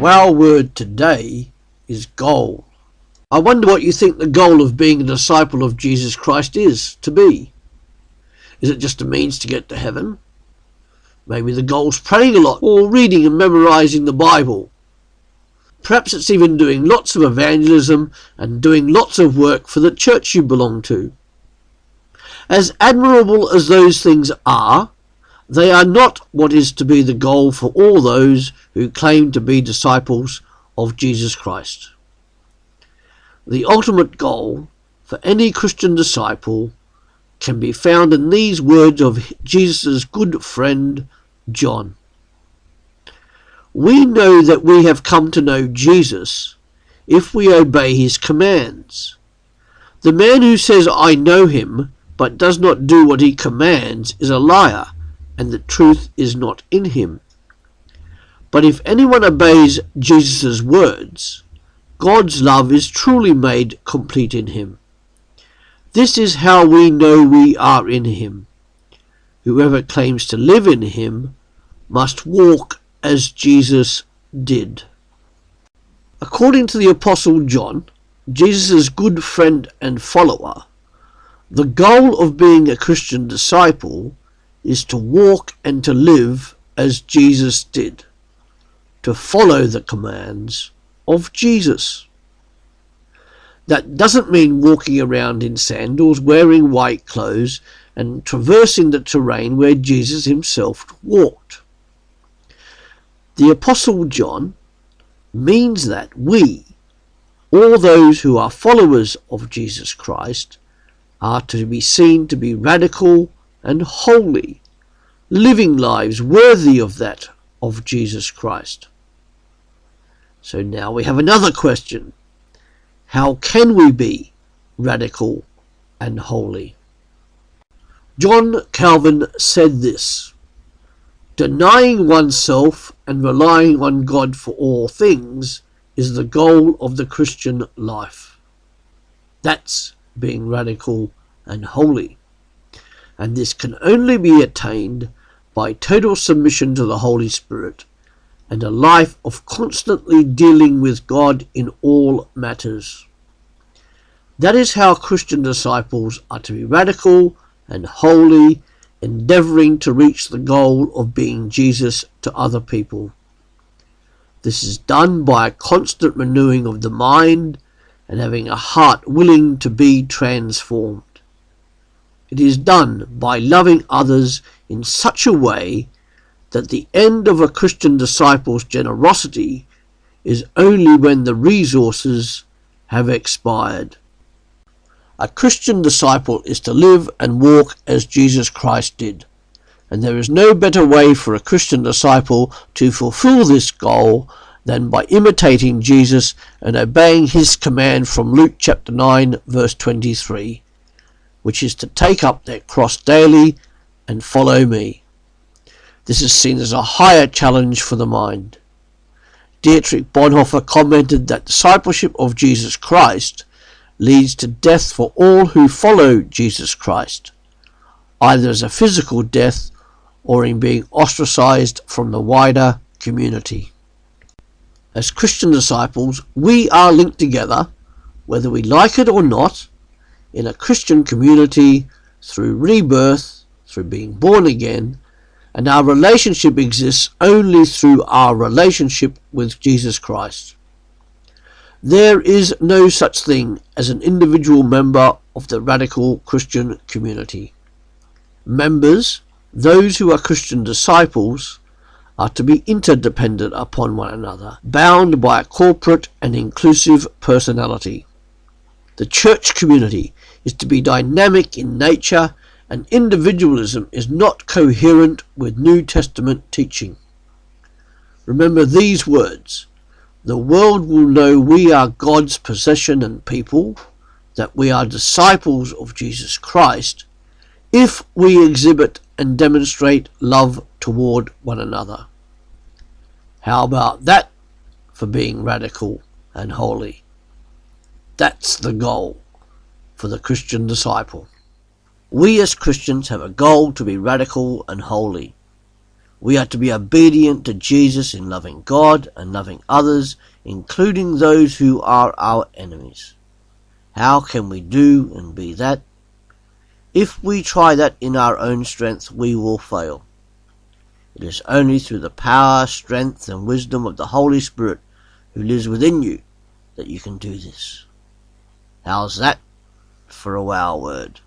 WOW word today is goal. I wonder what you think the goal of being a disciple of Jesus Christ is to be. Is it just a means to get to heaven? Maybe the goal's praying a lot, or reading and memorizing the Bible. Perhaps it's even doing lots of evangelism and doing lots of work for the church you belong to. As admirable as those things are, they are not what is to be the goal for all those who claim to be disciples of Jesus Christ. The ultimate goal for any Christian disciple can be found in these words of Jesus' good friend John. We know that we have come to know Jesus if we obey his commands. The man who says, "I know him," but does not do what he commands is a liar, and the truth is not in him. But if anyone obeys Jesus' words, God's love is truly made complete in him. This is how we know we are in him. Whoever claims to live in him must walk as Jesus did. According to the Apostle John, Jesus' good friend and follower, the goal of being a Christian disciple is to walk and to live as Jesus did, to follow the commands of Jesus. That doesn't mean walking around in sandals, wearing white clothes, and traversing the terrain where Jesus himself walked. The Apostle John means that we, all those who are followers of Jesus Christ, are to be seen to be radical and holy, living lives worthy of that of Jesus Christ. So now we have another question. How can we be radical and holy? John Calvin said this: "Denying oneself and relying on God for all things is the goal of the Christian life." That's being radical and holy. And this can only be attained by total submission to the Holy Spirit and a life of constantly dealing with God in all matters. That is how Christian disciples are to be radical and holy, endeavouring to reach the goal of being Jesus to other people. This is done by a constant renewing of the mind and having a heart willing to be transformed. It is done by loving others in such a way that the end of a Christian disciple's generosity is only when the resources have expired. A Christian disciple is to live and walk as Jesus Christ did, and there is no better way for a Christian disciple to fulfill this goal than by imitating Jesus and obeying his command from Luke chapter 9 verse 23, which is to take up their cross daily and follow me. This is seen as a higher challenge for the mind. Dietrich Bonhoeffer commented that discipleship of Jesus Christ leads to death for all who follow Jesus Christ, either as a physical death or in being ostracized from the wider community. As Christian disciples, we are linked together, whether we like it or not, in a Christian community through rebirth, through being born again, and our relationship exists only through our relationship with Jesus Christ. There is no such thing as an individual member of the radical Christian community. Members, those who are Christian disciples, are to be interdependent upon one another, bound by a corporate and inclusive personality. The church community is to be dynamic in nature, and individualism is not coherent with New Testament teaching. Remember these words: the world will know we are God's possession and people, that we are disciples of Jesus Christ, if we exhibit and demonstrate love toward one another. How about that for being radical and holy? That's the goal for the Christian disciple. We as Christians have a goal to be radical and holy. We are to be obedient to Jesus in loving God and loving others, including those who are our enemies. How can we do and be that? If we try that in our own strength, we will fail. It is only through the power, strength, and wisdom of the Holy Spirit who lives within you that you can do this. How's that for a wow word?